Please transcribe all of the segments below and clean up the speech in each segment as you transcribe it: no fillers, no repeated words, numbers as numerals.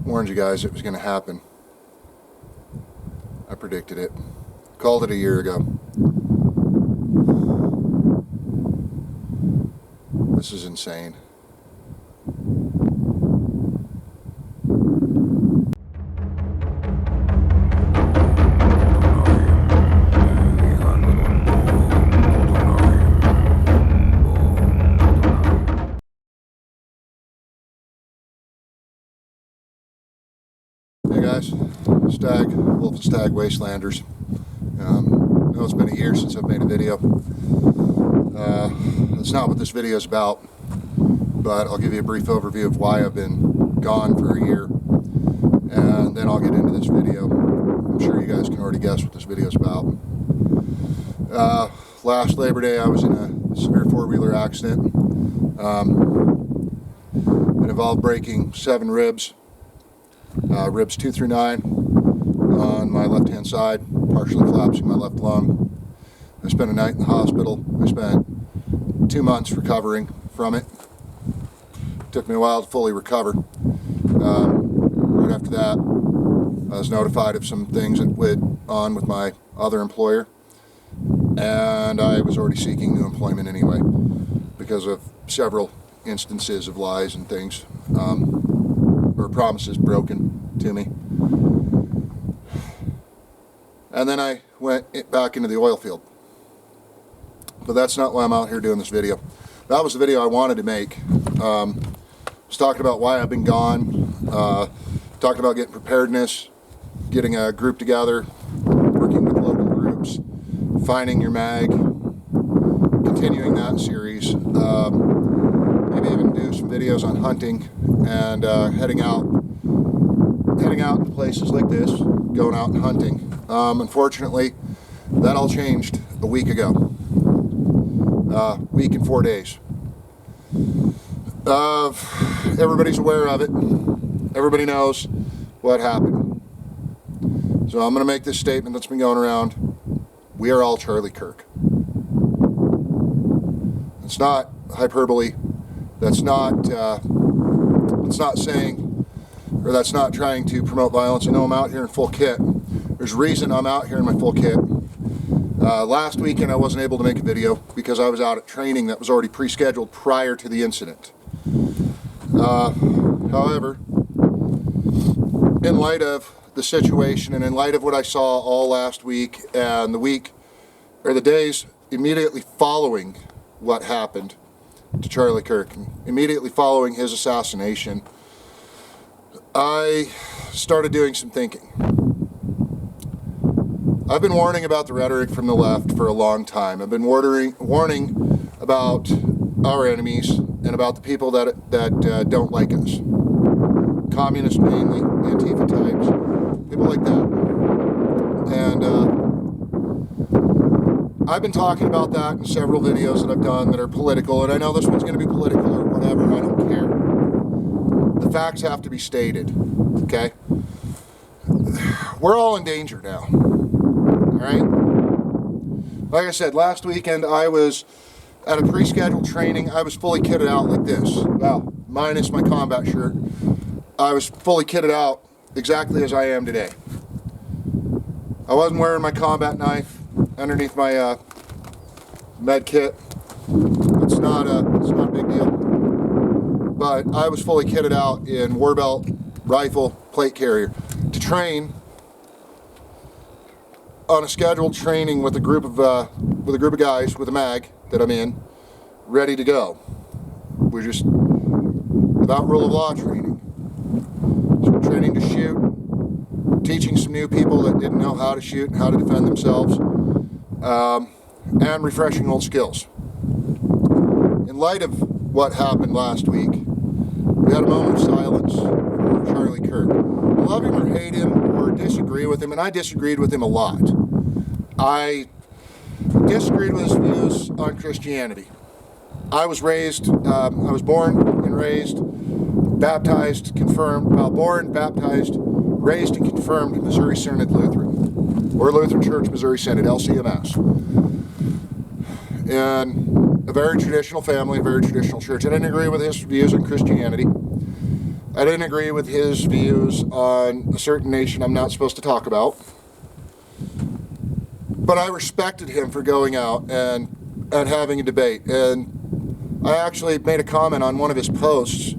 Warned you guys it was going to happen. I predicted it. Called it a year ago. This is insane. Hey guys, Wolf and Stag Wastelanders. I know it's been a year since I've made a video. That's not what this video is about, but I'll give you a brief overview of why I've been gone for a year, and then I'll get into this video. I'm sure you guys can already guess what this video is about. Last Labor Day I was in a severe four-wheeler accident. It involved breaking 7 ribs. Ribs 2 through 9 on my left hand side, partially collapsing my left lung. I spent a night in the hospital. I spent 2 months recovering from it. Took me a while to fully recover. Right after that, I was notified of some things that went on with my other employer, and I was already seeking new employment anyway because of several instances of lies and things, or promises broken to me. And then I went back into the oil field. But that's not why I'm out here doing this video. That was the video I wanted to make. I was talking about why I've been gone, talking about getting preparedness, getting a group together, working with local groups, finding your mag, continuing that series, maybe even do some videos on hunting, and heading out to places like this, going out and hunting. Unfortunately, that all changed a week ago. Week and 4 days. Everybody's aware of it. Everybody knows what happened. So I'm going to make this statement that's been going around. We are all Charlie Kirk. It's not hyperbole. That's not saying, or that's not trying to promote violence. I know I'm out here in full kit. There's a reason I'm out here in my full kit. Last weekend I wasn't able to make a video because I was out at training that was already pre-scheduled prior to the incident. However, in light of the situation and in light of what I saw all last week and the days immediately following what happened to Charlie Kirk, immediately following his assassination, I started doing some thinking. I've been warning about the rhetoric from the left for a long time. I've been warning about our enemies and about the people that don't like us. Communists mainly, Antifa types, people like that. And I've been talking about that in several videos that I've done that are political, and I know this one's going to be political or whatever, I don't care. The facts have to be stated, okay? We're all in danger now. Alright? Like I said, last weekend I was at a pre-scheduled training. I was fully kitted out like this. Well, minus my combat shirt. I was fully kitted out exactly as I am today. I wasn't wearing my combat knife underneath my med kit. It's not a big deal. But I was fully kitted out in war belt, rifle, plate carrier to train on a scheduled training with a group of guys with a mag that I'm in, ready to go. We're just without rule of law training. So we're training to shoot, teaching some new people that didn't know how to shoot and how to defend themselves, and refreshing old skills. In light of what happened last week, we had a moment of silence for Charlie Kirk. Love him or hate him or disagree with him, and I disagreed with him a lot. I disagreed with his views on Christianity. I was born and raised, baptized, confirmed, born, baptized, raised and confirmed Missouri Synod Lutheran, or Lutheran Church Missouri Synod, LCMS. In a very traditional family, a very traditional church. I didn't agree with his views on Christianity. I didn't agree with his views on a certain nation I'm not supposed to talk about. But I respected him for going out and having a debate. And I actually made a comment on one of his posts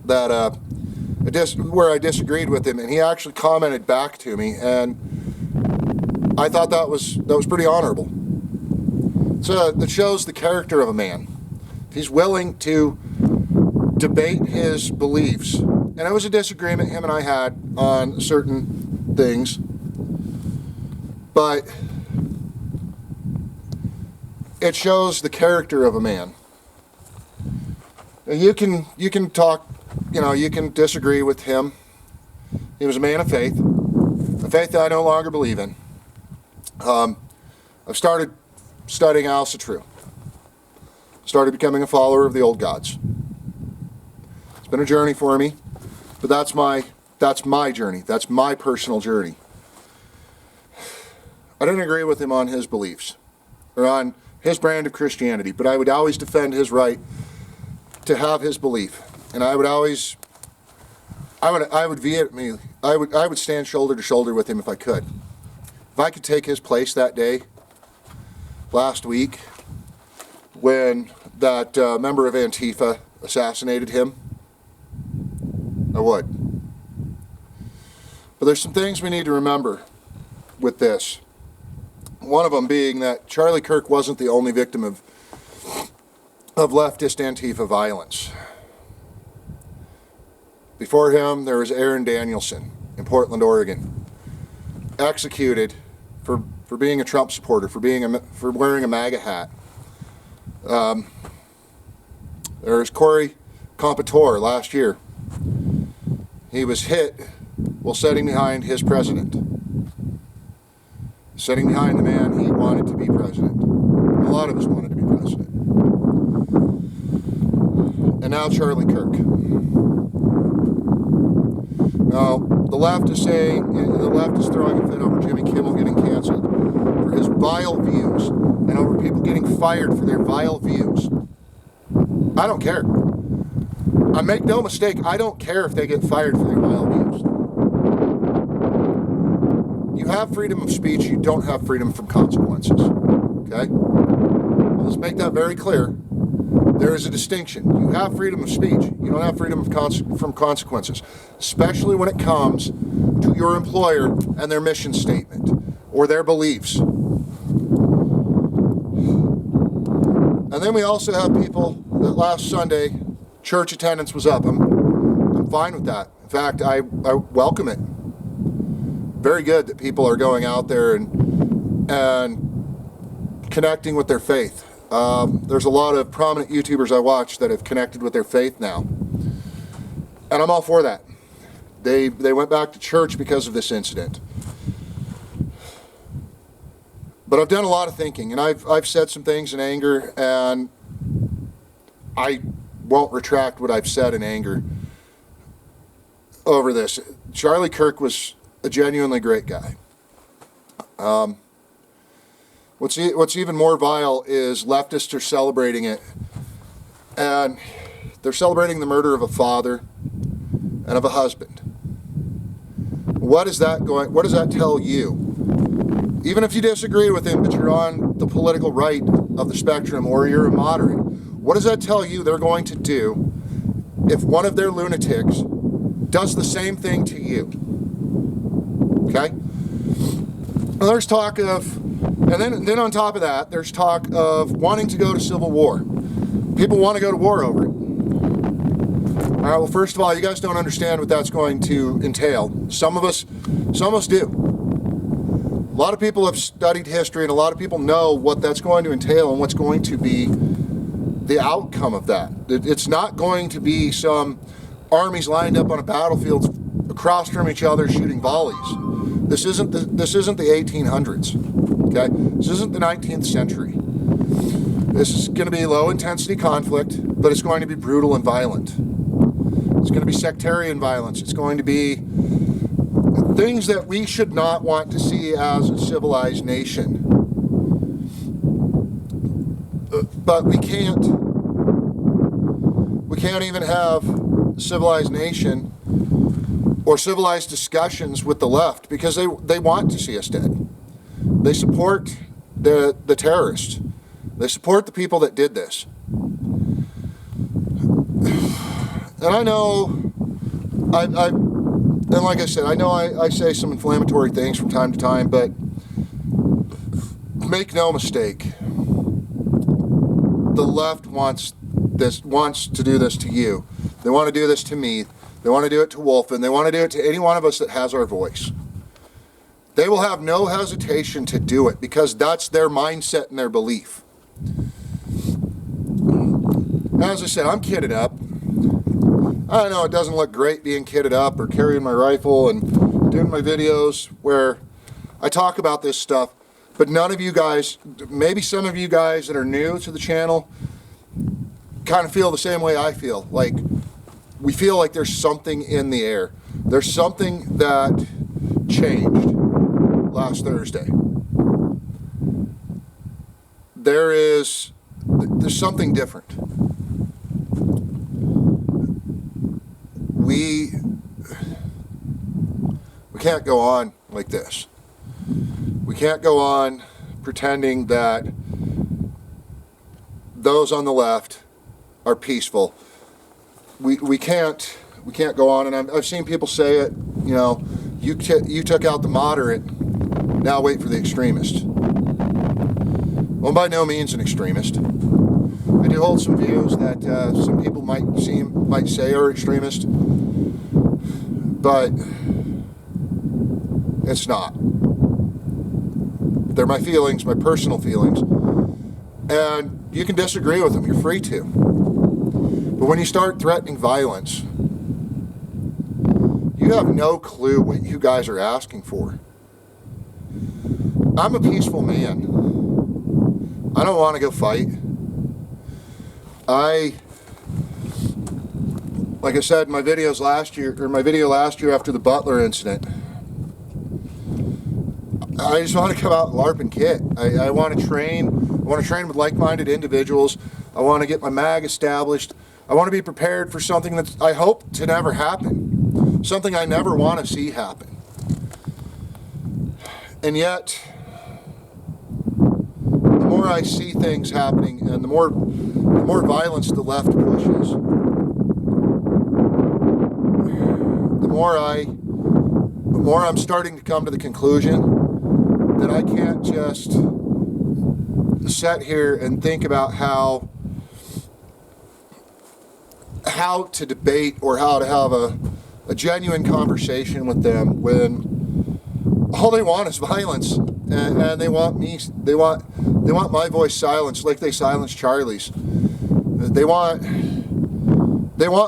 that where I disagreed with him, and he actually commented back to me, and I thought that was pretty honorable. So that shows the character of a man. If he's willing to debate his beliefs, and it was a disagreement him and I had on certain things, but it shows the character of a man. You can talk, you can disagree with him. He was a man of faith, a faith that I no longer believe in. I've started studying Alice the True. Started becoming a follower of the old gods. It's been a journey for me, but that's my journey. That's my personal journey. I didn't agree with him on his beliefs or on his brand of Christianity, but I would always defend his right to have his belief, and I would stand shoulder to shoulder with him if I could. If I could take his place that day last week when that member of Antifa assassinated him, I would. But there's some things we need to remember with this. One of them being that Charlie Kirk wasn't the only victim of leftist Antifa violence. Before him, there was Aaron Danielson in Portland, Oregon, executed for being a Trump supporter, for wearing a MAGA hat. There was Corey Compatore last year. He was hit while sitting behind his president, sitting behind the man he wanted to be president. A lot of us wanted to be president. And now Charlie Kirk. Now, the left is throwing a fit over Jimmy Kimmel getting canceled for his vile views and over people getting fired for their vile views. I don't care. I make no mistake, I don't care if they get fired for their vile views. You have freedom of speech, you don't have freedom from consequences. Okay? Let's make that very clear. There is a distinction. You have freedom of speech. You don't have freedom from consequences, especially when it comes to your employer and their mission statement or their beliefs. And then we also have people that last Sunday, church attendance was up. I'm fine with that. In fact, I welcome it. Very good that people are going out there and connecting with their faith. There's a lot of prominent YouTubers I watch that have connected with their faith now. And I'm all for that. They went back to church because of this incident. But I've done a lot of thinking, and I've said some things in anger, and I won't retract what I've said in anger over this. Charlie Kirk was a genuinely great guy. What's even more vile is leftists are celebrating it, and they're celebrating the murder of a father and of a husband. What does that tell you? Even if you disagree with him, but you're on the political right of the spectrum, or you're a moderate, what does that tell you they're going to do if one of their lunatics does the same thing to you? Okay? Well, there's talk of, and then on top of that, there's talk of wanting to go to civil war. People want to go to war over it. All right, well, first of all, you guys don't understand what that's going to entail. Some of us do. A lot of people have studied history, and a lot of people know what that's going to entail and what's going to be the outcome of that. It's not going to be some armies lined up on a battlefield across from each other shooting volleys. This isn't the 1800s. Okay, this isn't the 19th century. This is going to be low intensity conflict, but it's going to be brutal and violent. It's going to be sectarian violence. It's going to be things that we should not want to see as a civilized nation. But we can't even have civilized nation or civilized discussions with the left because they want to see us dead. They support the terrorists. They support the people that did this. And I know, and like I said, I know I say some inflammatory things from time to time, but make no mistake, the left wants to do this to you. They want to do this to me. They want to do it to Wolfen. They want to do it to any one of us that has our voice. They will have no hesitation to do it because that's their mindset and their belief. As I said, I'm kitted up. I know it doesn't look great being kitted up or carrying my rifle and doing my videos where I talk about this stuff, but none of you guys, maybe some of you guys that are new to the channel, kind of feel the same way I feel. Like, we feel like there's something in the air. There's something that changed last Thursday. There's something different. We can't go on like this. We can't go on pretending that those on the left are peaceful. We can't go on, and I've seen people say it, you know, you took out the moderate, now wait for the extremist. Well, I'm by no means an extremist. I do hold some views that some people might say are extremist, but it's not. They're my feelings, my personal feelings, and you can disagree with them. You're free to. But when you start threatening violence, you have no clue what you guys are asking for. I'm a peaceful man. I don't want to go fight. Like I said in my videos last year, or my video last year after the Butler incident, I just want to come out and LARP and kit. I want to train. I want to train with like-minded individuals. I want to get my mag established. I want to be prepared for something that I hope to never happen. Something I never want to see happen. And yet, the more I see things happening and the more violence the left pushes, the more I'm starting to come to the conclusion that I can't just sit here and think about how to debate or how to have a genuine conversation with them when all they want is violence, and they want my voice silenced like they silenced Charlie's. They want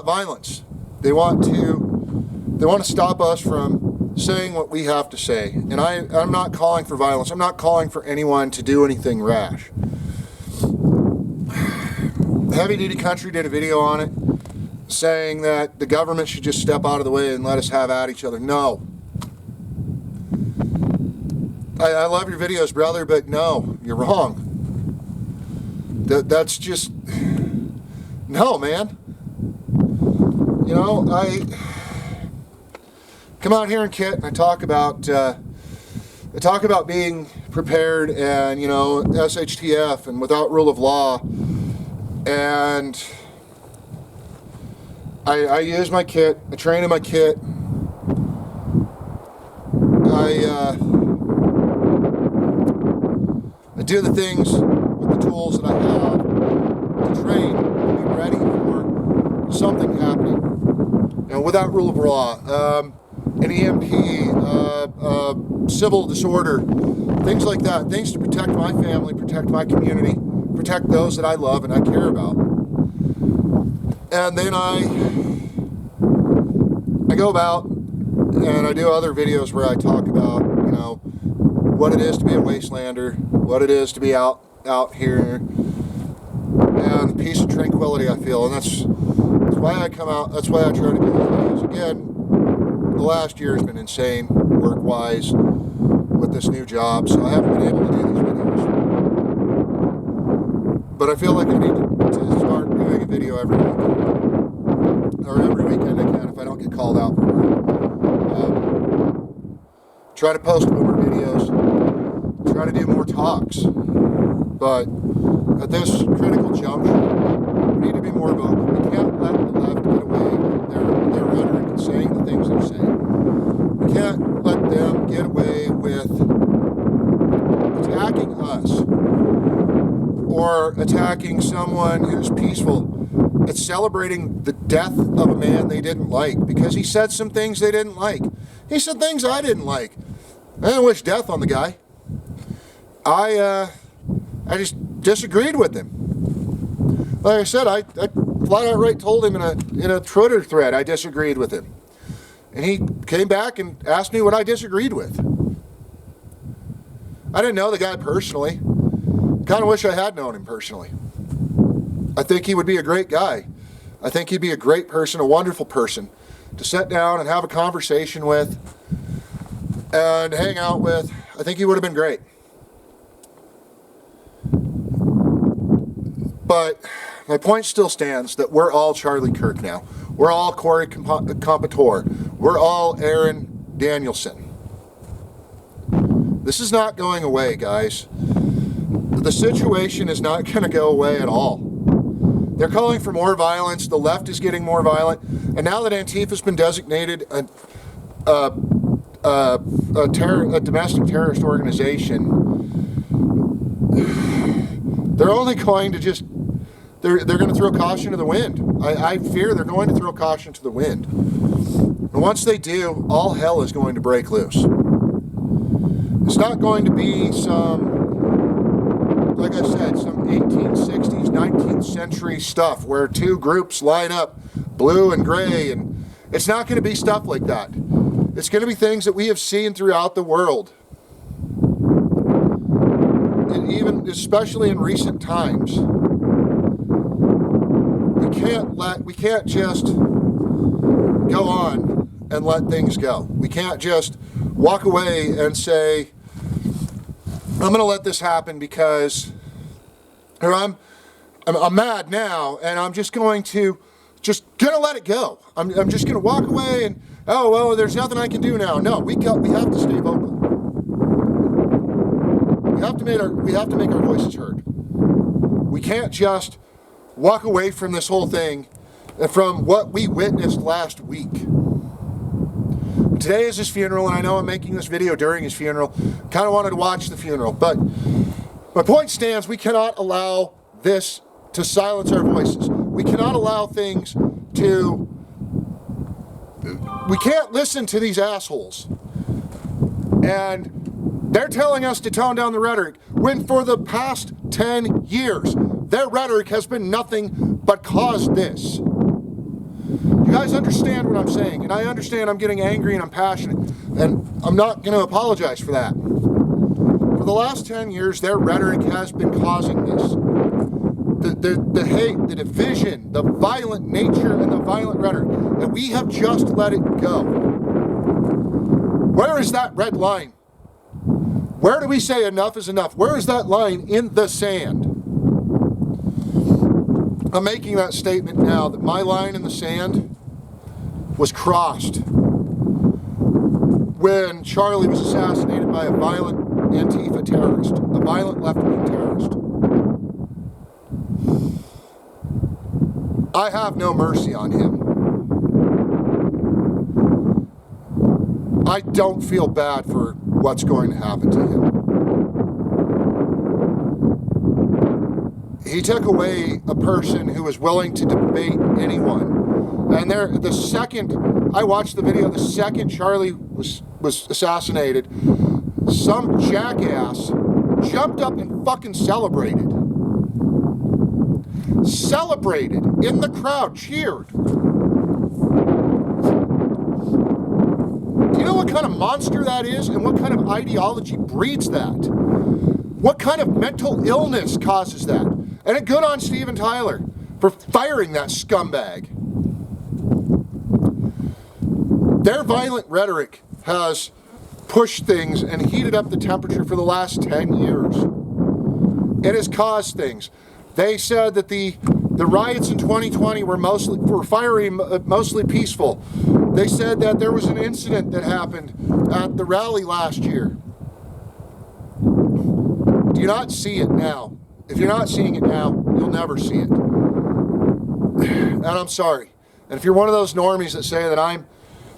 violence. They want to stop us from saying what we have to say. And I'm not calling for violence. I'm not calling for anyone to do anything rash. Heavy Duty Country did a video on it, saying that the government should just step out of the way and let us have at each other. No. I love your videos, brother, but no, you're wrong. That's just... No, man. You know, I come out here and kit and I talk about being prepared and, you know, SHTF and without rule of law, and I use my kit, I train in my kit, I do the things with the tools that I have to train and be ready for something happening. You know, without rule of law, an EMP, civil disorder, things like that, things to protect my family, protect my community, protect those that I love and I care about. And then I go about and I do other videos where I talk about, you know, what it is to be a wastelander, what it is to be out here, and the peace and tranquility I feel. And that's why I come out, that's why I try to do these videos. Again, the last year has been insane, work-wise, with this new job, so I haven't been able to do these videos. But I feel like I need to start doing a video every week. or every weekend I can if I don't get called out for work. Try to post more videos, try to do more talks. But at this critical juncture, we need to be more vocal. We can't let the left get away with their rhetoric and saying the things they're saying. We can't let them get away with attacking us or attacking someone who's peaceful. It's celebrating the death of a man they didn't like because he said some things they didn't like. He said things I didn't like. I didn't wish death on the guy. I just disagreed with him. Like I said, I flat out right told him in a Twitter thread I disagreed with him. And he came back and asked me what I disagreed with. I didn't know the guy personally. Kind of wish I had known him personally. I think he would be a great guy. I think he'd be a great person, a wonderful person to sit down and have a conversation with and hang out with. I think he would have been great. But my point still stands that we're all Charlie Kirk now. We're all Corey Competore. We're all Aaron Danielson. This is not going away, guys. The situation is not going to go away at all. They're calling for more violence. The left is getting more violent. And now that Antifa has been designated a domestic terrorist organization, they're only going to just, they're going to throw caution to the wind. I fear they're going to throw caution to the wind. And once they do, all hell is going to break loose. It's not going to be some, like I said, some 1860s, 19th century stuff where two groups line up, blue and gray, and it's not going to be stuff like that. It's going to be things that we have seen throughout the world. And even, especially in recent times. We can't just go on and let things go. We can't just walk away and say, I'm going to let this happen because, or I'm mad now and I'm just going to let it go. I'm just going to walk away and, oh, well, there's nothing I can do now. No, we have to stay vocal. We have to make our voices heard. We can't just walk away from this whole thing and from what we witnessed last week. Today is his funeral, and I know I'm making this video during his funeral. Kind of wanted to watch the funeral, but my point stands, we cannot allow this to silence our voices. We cannot allow things to... We can't listen to these assholes. And they're telling us to tone down the rhetoric, when for the past 10 years, their rhetoric has been nothing but caused this. You guys understand what I'm saying, and I understand I'm getting angry and I'm passionate, and I'm not going to apologize for that. For the last 10 years, their rhetoric has been causing this. The hate, the division, the violent nature, and the violent rhetoric, and we have just let it go. Where is that red line? Where do we say enough is enough? Where is that line in the sand? I'm making that statement now that my line in the sand was crossed when Charlie was assassinated by a violent Antifa terrorist, a violent left-wing terrorist. I have no mercy on him. I don't feel bad for what's going to happen to him. He took away a person who was willing to debate anyone. And the second, I watched the video, the second Charlie was assassinated, some jackass jumped up and fucking celebrated. Celebrated in the crowd, cheered. Do you know what kind of monster that is and what kind of ideology breeds that? What kind of mental illness causes that? And good on Steven Tyler for firing that scumbag. Their violent rhetoric has pushed things and heated up the temperature for the last 10 years. It has caused things. They said that the The riots in 2020 were fiery, mostly peaceful. They said that there was an incident that happened at the rally last year. Do you not see it now? If you're not seeing it now, you'll never see it. And I'm sorry. And if you're one of those normies that say that I'm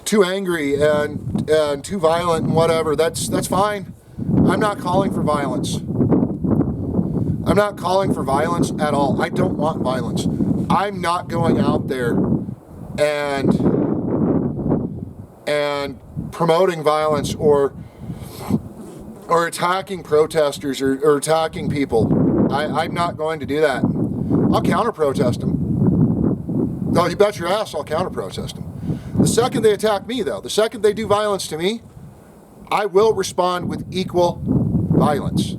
too angry and too violent and whatever, that's fine. I'm not calling for violence. I'm not calling for violence at all. I don't want violence. I'm not going out there and promoting violence or attacking protesters or attacking people. I'm not going to do that. I'll counter-protest them. No, you bet your ass I'll counter-protest them. The second they attack me, though, the second they do violence to me, I will respond with equal violence.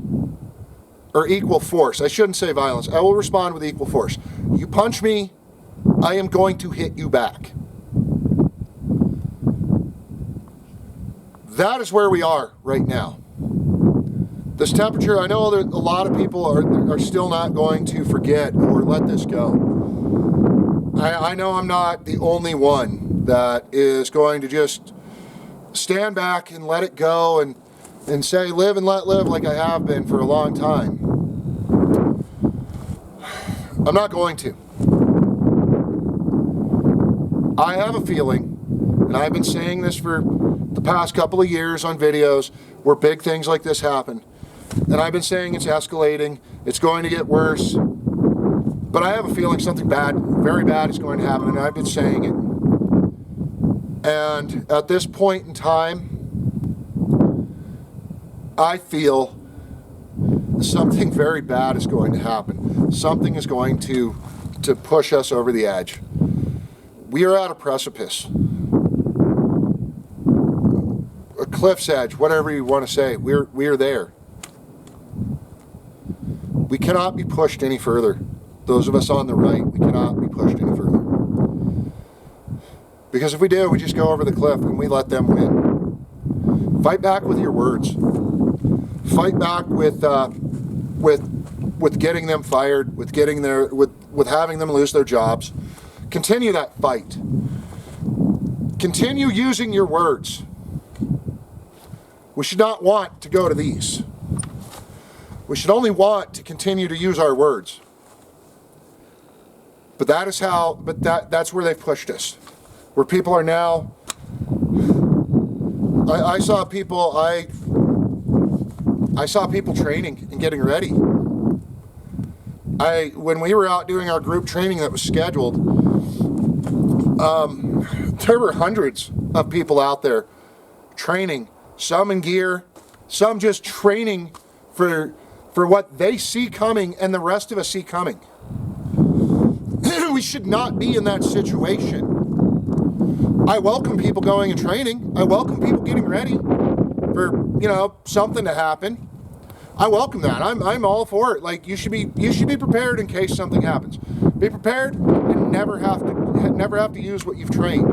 Or equal force. I shouldn't say violence. I will respond with equal force. You punch me, I am going to hit you back. That is where we are right now. This temperature, I know that a lot of people are still not going to forget or let this go. I know I'm not the only one that is going to just stand back and let it go and say live and let live like I have been for a long time. I'm not going to. I have a feeling, and I've been saying this for the past couple of years on videos where big things like this happen, and I've been saying it's escalating, it's going to get worse, but I have a feeling something bad, very bad is going to happen, and I've been saying it. And at this point in time, I feel something very bad is going to happen. Something is going to push us over the edge. We are at a precipice. A cliff's edge, whatever you want to say. We are there. We cannot be pushed any further. Those of us on the right, we cannot be pushed any further. Because if we do, we just go over the cliff and we let them win. Fight back with your words. Fight back with getting them fired, with having them lose their jobs. Continue that fight. Continue using your words. We should not want to go to these. We should only want to continue to use our words. But that's where they've pushed us. Where people are now, I saw people training and getting ready. When we were out doing our group training that was scheduled, there were hundreds of people out there training, some in gear, some just training for what they see coming and the rest of us see coming. We should not be in that situation. I welcome people going and training. I welcome people getting ready for, something to happen. I welcome that. I'm all for it. Like you should be prepared in case something happens. Be prepared and never have to use what you've trained.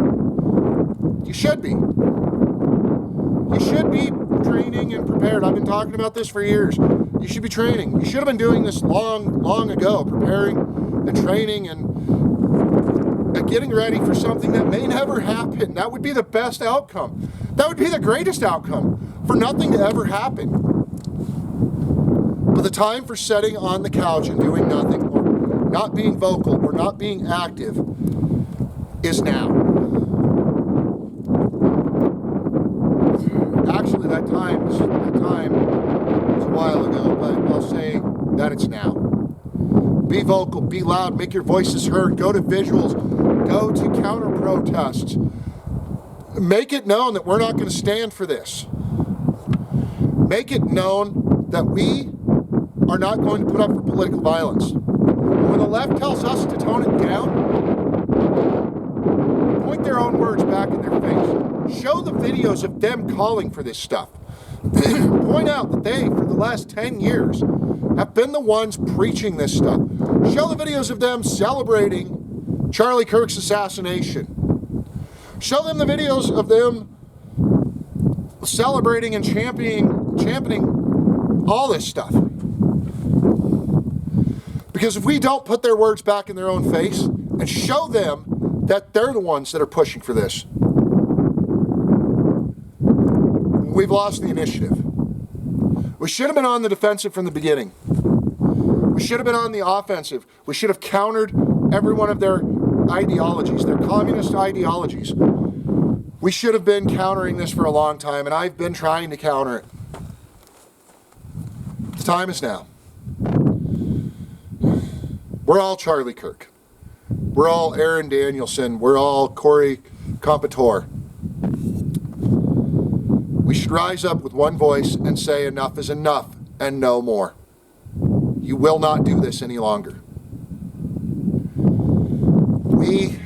You should be. You should be training and prepared. I've been talking about this for years. You should be training. You should have been doing this long ago, preparing and training and getting ready for something that may never happen. That would be the best outcome. That would be the greatest outcome, for nothing to ever happen. But the time for sitting on the couch and doing nothing, or not being vocal, or not being active, is now. Actually, that time was a while ago, but I'll say that it's now. Be vocal, be loud, make your voices heard, go to visuals, go to counter protests. Make it known that we're not going to stand for this. Make it known that we are not going to put up for political violence. When the left tells us to tone it down, point their own words back in their face. Show the videos of them calling for this stuff. Point out that they, for the last 10 years, have been the ones preaching this stuff. Show the videos of them celebrating Charlie Kirk's assassination. Show them the videos of them celebrating and championing all this stuff. Because if we don't put their words back in their own face and show them that they're the ones that are pushing for this, we've lost the initiative. We should have been on the defensive from the beginning. We should have been on the offensive. We should have countered every one of their ideologies, their communist ideologies. We should have been countering this for a long time, and I've been trying to counter it. The time is now. We're all Charlie Kirk. We're all Aaron Danielson. We're all Corey Competore. We should rise up with one voice and say enough is enough and no more. You will not do this any longer. We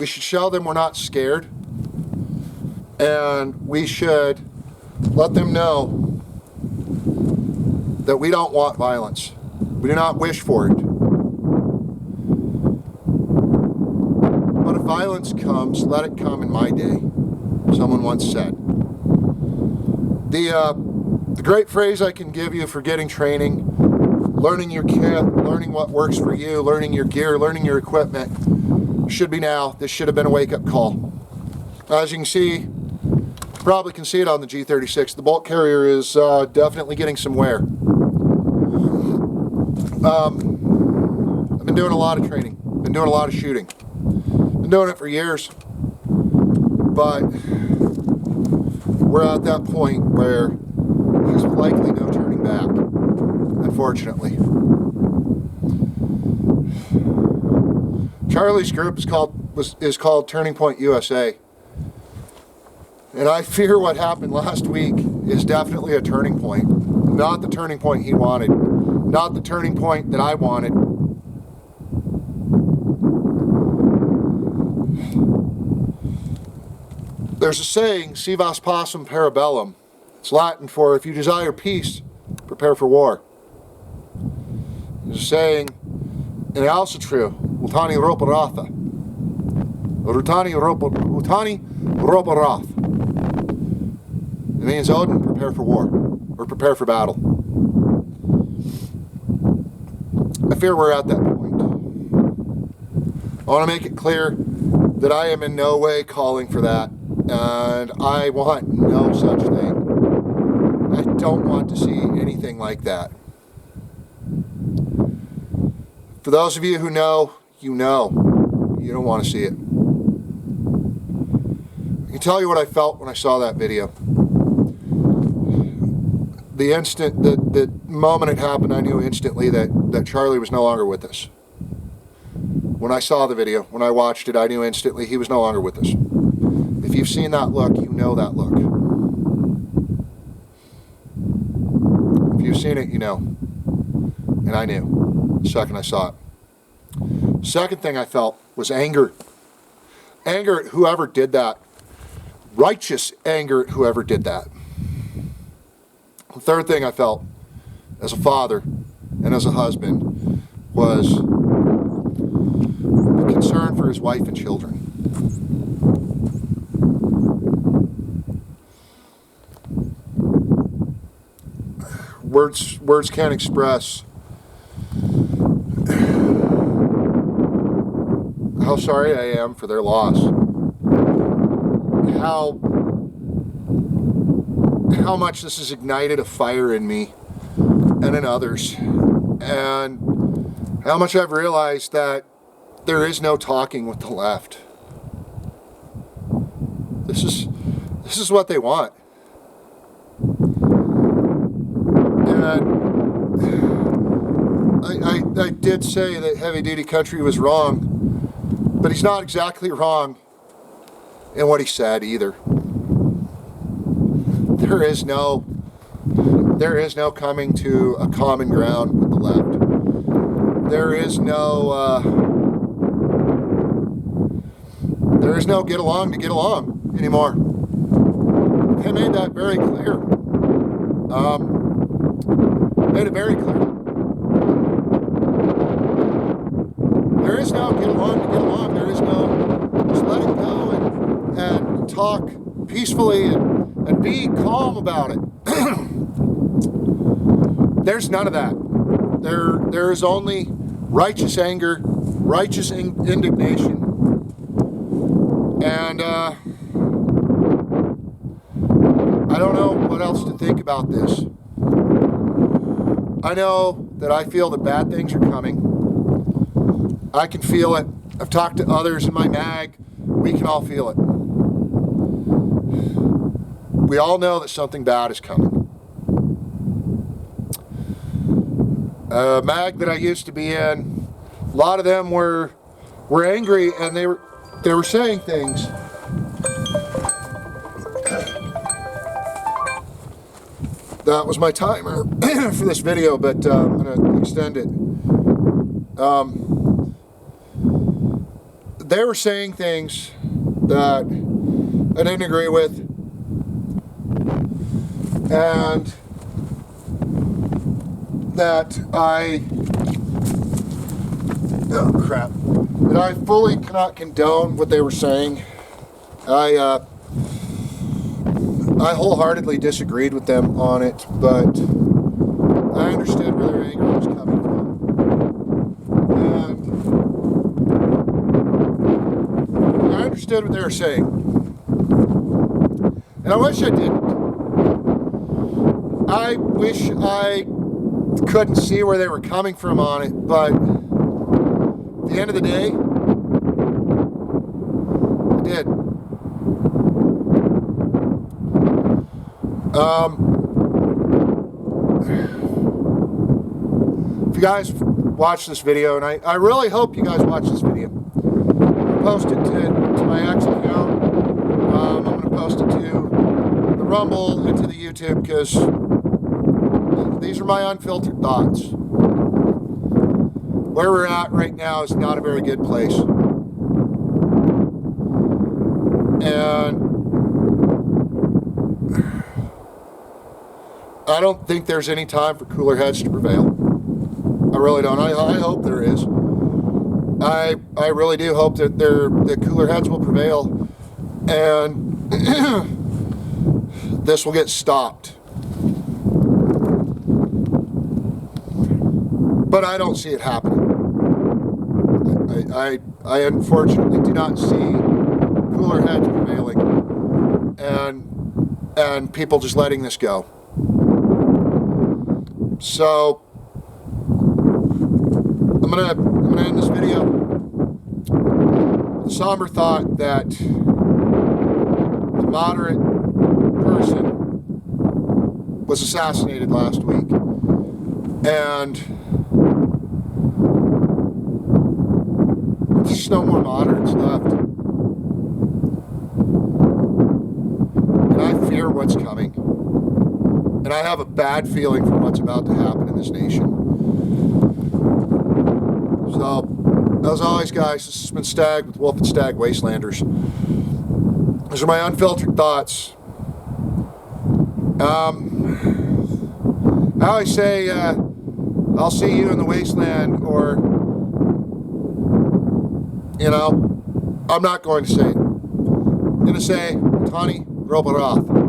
should show them we're not scared, and we should let them know that we don't want violence. We do not wish for it. But if violence comes, let it come in my day, someone once said. The great phrase I can give you for getting training, learning your kit, learning what works for you, learning your gear, learning your equipment, should be now. This should have been a wake-up call. As you can see, probably can see it on the G36, the bolt carrier is definitely getting some wear. I've been doing a lot of training, been doing a lot of shooting, been doing it for years, but we're at that point where there's likely no turning back, unfortunately. Charlie's group is called Turning Point USA, and I fear what happened last week is definitely a turning point. Not the turning point he wanted, not the turning point that I wanted. There's a saying, si vas pacem para bellum. It's Latin for, if you desire peace, prepare for war. There's a saying, and it's also true, Utani ropa ratha. Utani ropa rath. It means Odin, prepare for war, or prepare for battle. I fear we're at that point. I want to make it clear that I am in no way calling for that, and I want no such thing. I don't want to see anything like that. For those of you who know, you know. You don't want to see it. I can tell you what I felt when I saw that video. The instant, the moment it happened, I knew instantly that Charlie was no longer with us. When I saw the video, when I watched it, I knew instantly he was no longer with us. If you've seen that look, you know that look. If you've seen it, you know. And I knew the second I saw it. Second thing I felt was anger. Anger at whoever did that. Righteous anger at whoever did that. The third thing I felt as a father and as a husband was a concern for his wife and children. Words can't express how sorry I am for their loss. How much this has ignited a fire in me and in others, and how much I've realized that there is no talking with the left. This is what they want. And I did say that Heavy Duty Country was wrong, but he's not exactly wrong in what he said either. There is no coming to a common ground with the left. There is no get along to get along anymore. They made that very clear. Made it very clear. There is no get along to get along. There is no just let it go and talk peacefully and be calm about it. There's none of that. there is only righteous anger, righteous indignation, and I don't know what else to think about this. I know that I feel that bad things are coming. I can feel it. I've talked to others in my mag. We can all feel it. We all know that something bad is coming. Mag that I used to be in, a lot of them were angry, and they were saying things. That was my timer for this video, but I'm going to extend it. They were saying things that I didn't agree with, and that I fully cannot condone what they were saying. I wholeheartedly disagreed with them on it, but I understood where their anger was coming from. And I understood what they were saying. And I wish I didn't. I wish I couldn't see where they were coming from on it, but at the end of the day, I did. If you guys watch this video, and I really hope you guys watch this video, I'm going to post it to my X account. I'm going to post it to the Rumble and to the YouTube, because these are my unfiltered thoughts. Where we're at right now is not a very good place. And I don't think there's any time for cooler heads to prevail. I really don't. I hope there is. I really do hope that the cooler heads will prevail, and this will get stopped. But I don't see it happening. I unfortunately do not see cooler heads prevailing, and people just letting this go. So I'm gonna end this video with a somber thought that a moderate person was assassinated last week, and there's no more moderates left, and I fear what's coming. And I have a bad feeling for what's about to happen in this nation. So, as always, guys, this has been Stag with Wolf and Stag Wastelanders. These are my unfiltered thoughts. I always say, I'll see you in the wasteland, or, you know, I'm not going to say it. I'm going to say, Tani Robaroth.